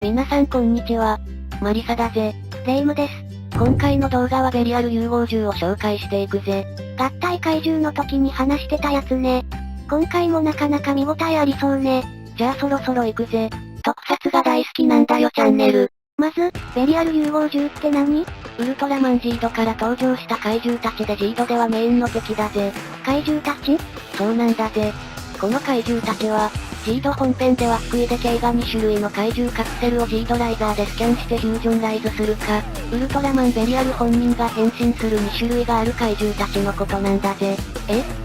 皆さんこんにちは。マリサだぜ。レイムです。今回の動画はベリアル融合銃を紹介していくぜ。合体怪獣の時に話してたやつね。今回もなかなか見応えありそうね。じゃあそろそろ行くぜ。特撮が大好きなんだよチャンネル。まず、ベリアル融合銃って何？ウルトラマンジードから登場した怪獣たちでジードではメインの敵だぜ。怪獣たち？そうなんだぜ。この怪獣たちは、ジード本編では福井で系が2種類の怪獣カプセルをジードライザーでスキャンしてフュージョンライズするか、ウルトラマンベリアル本人が変身する2種類がある怪獣たちのことなんだぜ。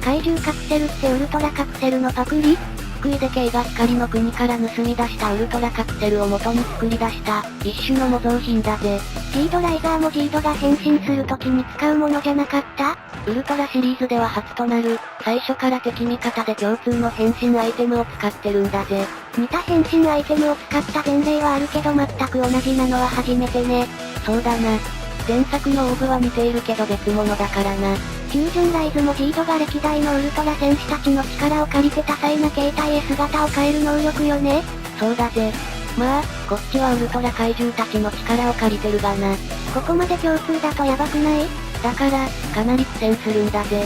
怪獣カプセルってウルトラカプセルのパクリ？福井で系が光の国から盗み出したウルトラカプセルを元に作り出した一種の模造品だぜ。ジードライザーもジードが変身するときに使うものじゃなかった？ウルトラシリーズでは初となる、最初から敵味方で共通の変身アイテムを使ってるんだぜ。似た変身アイテムを使った前例はあるけど全く同じなのは初めてね。そうだな。前作のオーブは似ているけど別物だからな。フュージョンライズもジードが歴代のウルトラ戦士たちの力を借りて多彩な形態へ姿を変える能力よね。そうだぜ。まあ、こっちはウルトラ怪獣たちの力を借りてるがな。ここまで共通だとヤバくない？だから、かなり苦戦するんだぜ。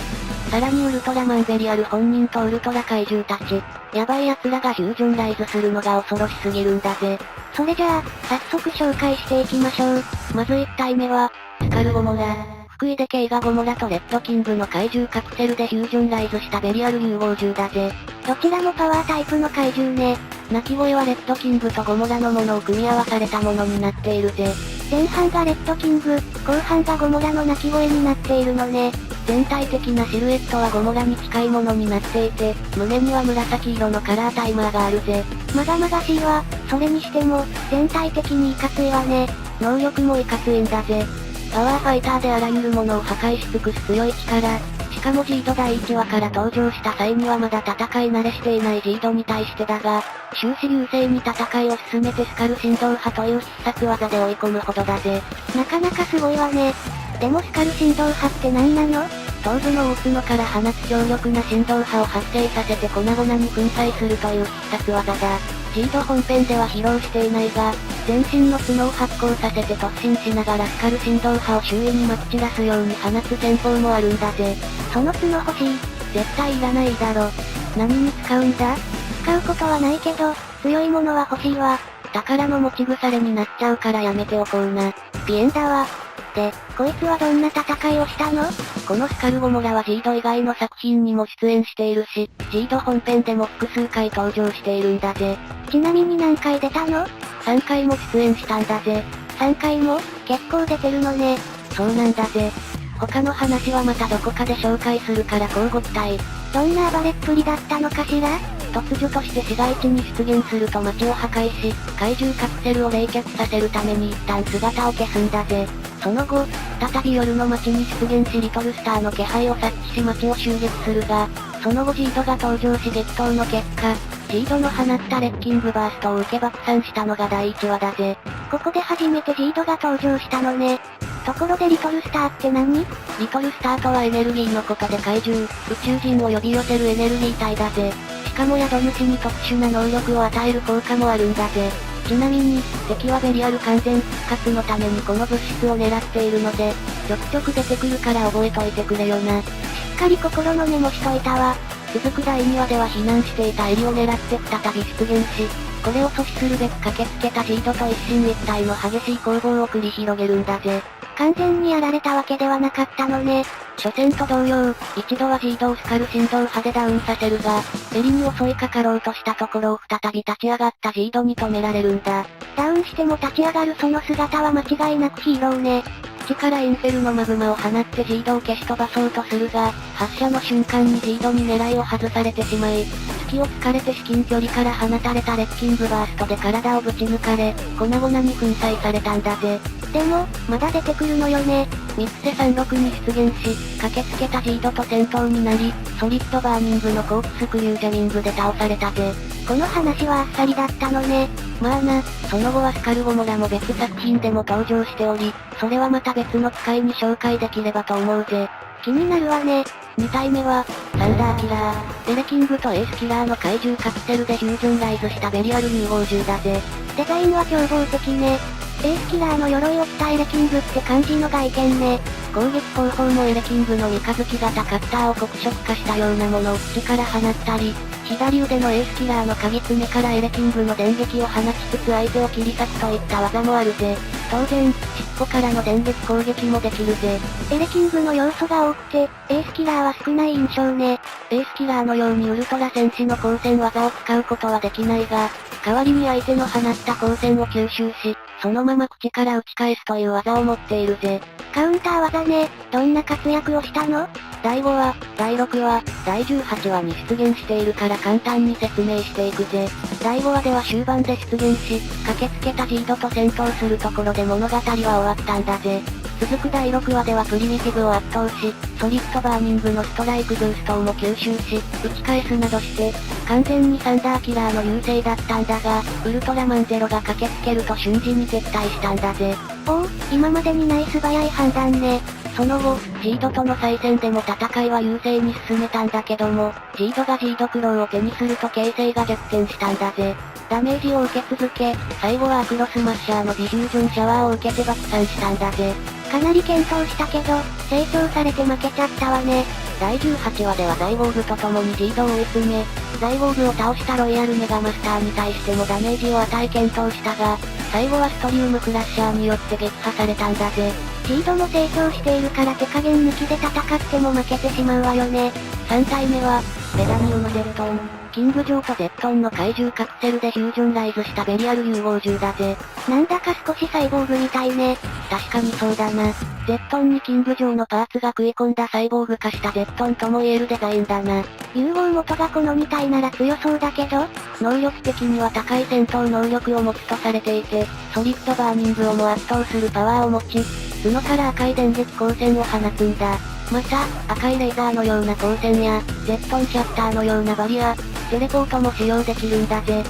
さらにウルトラマンベリアル本人とウルトラ怪獣たち、ヤバい奴らがフュージョンライズするのが恐ろしすぎるんだぜ。それじゃあ、早速紹介していきましょう。まず1体目は、スカルゴモラ。福井で系がゴモラとレッドキングの怪獣カプセルでフュージョンライズしたベリアル融合銃だぜ。どちらもパワータイプの怪獣ね。鳴き声はレッドキングとゴモラのものを組み合わされたものになっているぜ。前半がレッドキング、後半がゴモラの鳴き声になっているのね。全体的なシルエットはゴモラに近いものになっていて、胸には紫色のカラータイマーがあるぜ。まがまがしいわ。それにしても、全体的にいかついわね。能力もいかついんだぜ。パワーファイターであらゆるものを破壊し尽くす強い力。しかもジード第1話から登場した際にはまだ戦い慣れしていないジードに対してだが、終始優勢に戦いを進めてスカル振動波という必殺技で追い込むほどだぜ。なかなかすごいわね。でもスカル振動波って何なの？頭部の大角から放つ強力な振動波を発生させて粉々に粉砕するという必殺技だ。ジード本編では披露していないが、全身の角を発光させて突進しながらスカル振動波を周囲にまき散らすように放つ戦法もあるんだぜ。その角欲しい。絶対いらないだろ。何に使うんだ？使うことはないけど、強いものは欲しいわ。宝の持ち腐れになっちゃうからやめておこうな。ピエンだわ。で、こいつはどんな戦いをしたの？このスカルゴモラはジード以外の作品にも出演しているし、ジード本編でも複数回登場しているんだぜ。ちなみに何回出たの？3回も出演したんだぜ。3回も？結構出てるのね。そうなんだぜ。他の話はまたどこかで紹介するから乞うご期待。どんな暴れっぷりだったのかしら？突如として市街地に出現すると街を破壊し、怪獣カプセルを冷却させるために一旦姿を消すんだぜ。その後、再び夜の街に出現しリトルスターの気配を察知し街を襲撃するが、その後ジードが登場し激闘の結果、ジードの放ったレッキングバーストを受け爆散したのが第1話だぜ。ここで初めてジードが登場したのね。ところでリトルスターって何？リトルスターとはエネルギーのことで怪獣、宇宙人を呼び寄せるエネルギー体だぜ。しかも宿主に特殊な能力を与える効果もあるんだぜ。ちなみに、敵はベリアル完全復活のためにこの物質を狙っているので、ちょくちょく出てくるから覚えといてくれよな。しっかり心のメモしといたわ。続く第2話では避難していたエリを狙って再び出現し、これを阻止するべく駆けつけたジードと一進一退の激しい攻防を繰り広げるんだぜ。完全にやられたわけではなかったのね。初戦と同様、一度はジードをスカル振動波でダウンさせるが、エリに襲いかかろうとしたところを再び立ち上がったジードに止められるんだ。ダウンしても立ち上がるその姿は間違いなくヒーローね。口からインフェルノマグマを放ってジードを消し飛ばそうとするが、発射の瞬間にジードに狙いを外されてしまい、隙を突かれて至近距離から放たれたレッキングバーストで体をぶち抜かれ、粉々に粉砕されたんだぜ。でも、まだ出てくるのよね。三瀬36に出現し、駆けつけたジードと戦闘になり、ソリッドバーニングのコークスクリュージャミングで倒されたぜ。この話はあっさりだったのね。まあな、その後はスカルゴモラも別作品でも登場しており、それはまた別の機会に紹介できればと思うぜ。気になるわね。2体目は、サンダーキラー。エレキングとエースキラーの怪獣カプセルでフュージョンライズしたベリアル融合銃だぜ。デザインは凶暴的ね。エースキラーの鎧を着たエレキングって感じの外見ね。攻撃方法もエレキングの三日月型カッターを黒色化したようなものを口から放ったり、左腕のエースキラーの鍵爪からエレキングの電撃を放ちつつ相手を切り裂くといった技もあるぜ。当然、尻尾からの電撃攻撃もできるぜ。エレキングの要素が多くて、エースキラーは少ない印象ね。エースキラーのようにウルトラ戦士の光線技を使うことはできないが、代わりに相手の放った光線を吸収し、そのまま口から打ち返すという技を持っているぜ。カウンター技ね。どんな活躍をしたの？第5話、第6話、第18話に出現しているから簡単に説明していくぜ。第5話では終盤で出現し、駆けつけたジードと戦闘するところで物語は終わったんだぜ。続く第6話ではプリミティブを圧倒し、ソリッドバーニングのストライクブーストをも吸収し、打ち返すなどして、完全にサンダーキラーの優勢だったんだが、ウルトラマンゼロが駆けつけると瞬時に撤退したんだぜ。おお、今までにない素早い判断ね。その後、ジードとの再戦でも戦いは優勢に進めたんだけども、ジードがジードクローを手にすると形勢が逆転したんだぜ。ダメージを受け続け、最後はアクロスマッシャーのディフュージョンシャワーを受けて爆散したんだぜ。かなり健闘したけど、成長されて負けちゃったわね。第18話ではザイボーグと共にジードを追い詰め、ザイボーグを倒したロイヤルメガマスターに対してもダメージを与え健闘したが、最後はストリウムクラッシャーによって撃破されたんだぜ。ジードも成長しているから手加減抜きで戦っても負けてしまうわよね。3体目は、ベダニウムゼットン。キングジョーとゼットンの怪獣カプセルでフュージョンライズしたベリアル融合銃だぜ。なんだか少しサイボーグみたいね。確かにそうだな。ゼットンにキングジョーのパーツが食い込んだサイボーグ化したゼットンとも言えるデザインだな。融合元がこの2体なら強そうだけど、能力的には高い戦闘能力を持つとされていて、ソリッドバーニングをも圧倒するパワーを持ち、角から赤い電撃光線を放つんだ。また、赤いレーザーのような光線や、ゼットンシャッターのようなバリア、テレポートも使用できるんだぜ。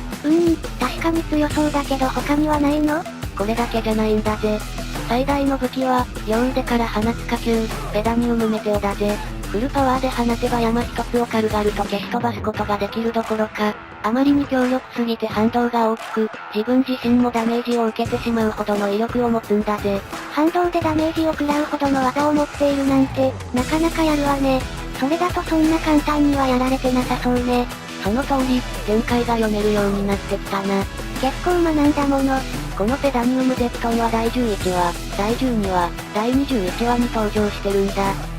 確かに強そうだけど他にはないの？これだけじゃないんだぜ。最大の武器は、両腕から放つ火球、ペダニウムメテオだぜ。フルパワーで放てば山一つを軽々と消し飛ばすことができるどころか、あまりに強力すぎて反動が大きく、自分自身もダメージを受けてしまうほどの威力を持つんだぜ。反動でダメージを食らうほどの技を持っているなんて、なかなかやるわね。それだとそんな簡単にはやられてなさそうね。その通り、展開が読めるようになってきたな。結構学んだもの。このペダニウムゼットンは第11話、第12話、第21話に登場してるんだ。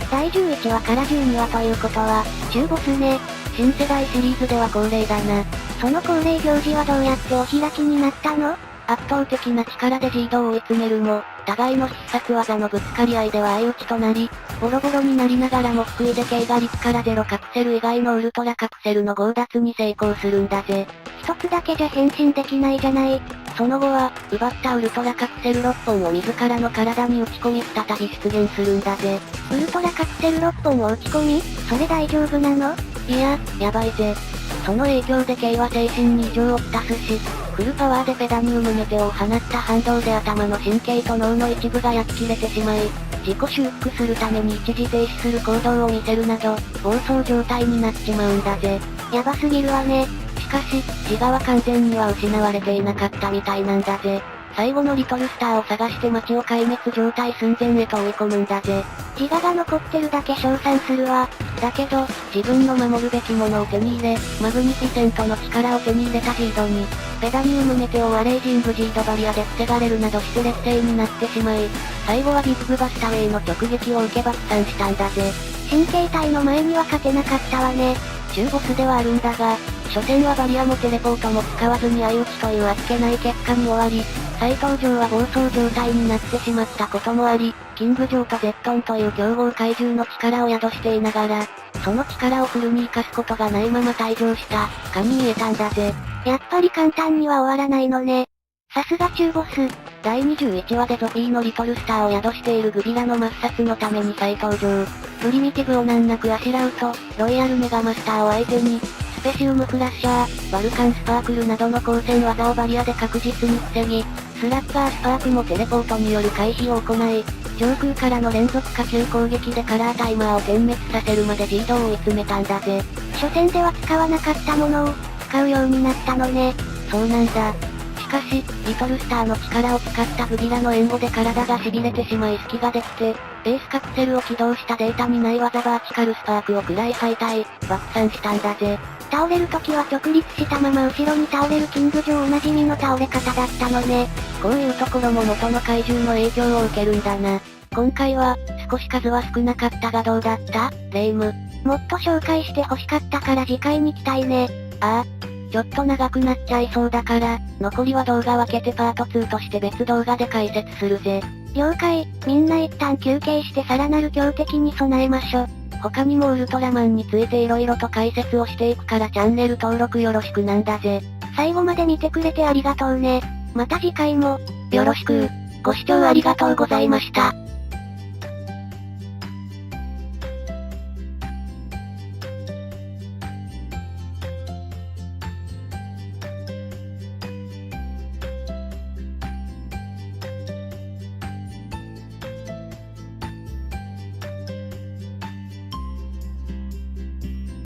第11話から12話ということは、中ボスね。新世代シリーズでは恒例だな。その恒例行事はどうやってお開きになったの？圧倒的な力でジードを追い詰めるも、互いの必殺技のぶつかり合いでは相打ちとなり、ボロボロになりながらも福井で軽ガリッからゼロカプセル以外のウルトラカプセルの強奪に成功するんだぜ。一つだけじゃ変身できないじゃない。その後は、奪ったウルトラカプセル6本を自らの体に打ち込み再び出現するんだぜ。ウルトラカプセル6本を打ち込み？それ大丈夫なの？いや、やばいぜ。その影響で K は精神に異常をきたすし、フルパワーでペダニウムメテオを放った反動で頭の神経と脳の一部が焼き切れてしまい、自己修復するために一時停止する行動を見せるなど、暴走状態になっちまうんだぜ。やばすぎるわね。しかし、自我は完全には失われていなかったみたいなんだぜ。最後のリトルスターを探して街を壊滅状態寸前へと追い込むんだぜ。自我が残ってるだけ称賛するわ。だけど、自分の守るべきものを手に入れ、マグニフィセントの力を手に入れたジードに、ペダニウムメテオはレイジングジードバリアで防がれるなどして劣勢になってしまい、最後はビッグバスタウェイの直撃を受け爆散したんだぜ。神経体の前には勝てなかったわね。中ボスではあるんだが、初戦はバリアもテレポートも使わずに相打ちというあっけない結果に終わり、再登場は暴走状態になってしまったこともあり、キングジョーとゼットンという強豪怪獣の力を宿していながら、その力をフルに活かすことがないまま退場した、かに見えたんだぜ。やっぱり簡単には終わらないのね。さすが中ボス。第21話でゾフィーのリトルスターを宿しているグビラの抹殺のために再登場。プリミティブを難なくあしらうと、ロイヤルメガマスターを相手に、スペシウムフラッシャー、バルカンスパークルなどの光線技をバリアで確実に防ぎ、スラッガースパークもテレポートによる回避を行い、上空からの連続火球攻撃でカラータイマーを点滅させるまでジードを追い詰めたんだぜ。初戦では使わなかったものを、使うようになったのね。そうなんだ。しかし、リトルスターの力を使ったグビラの援護で体が痺れてしまい隙ができて、ベースカプセルを起動したデータにない技バーチカルスパークを食らい敗退、爆散したんだぜ。倒れる時は直立したまま後ろに倒れるキング上おなじみの倒れ方だったのね。こういうところも元の怪獣の影響を受けるんだな。今回は、少し数は少なかったがどうだった?レイム。もっと紹介して欲しかったから次回に期待ね。ああ。ちょっと長くなっちゃいそうだから、残りは動画分けてパート2として別動画で解説するぜ。了解、みんな一旦休憩してさらなる強敵に備えましょ。他にもウルトラマンについて色々と解説をしていくからチャンネル登録よろしくなんだぜ。最後まで見てくれてありがとうね。また次回も、よろしく。ご視聴ありがとうございました。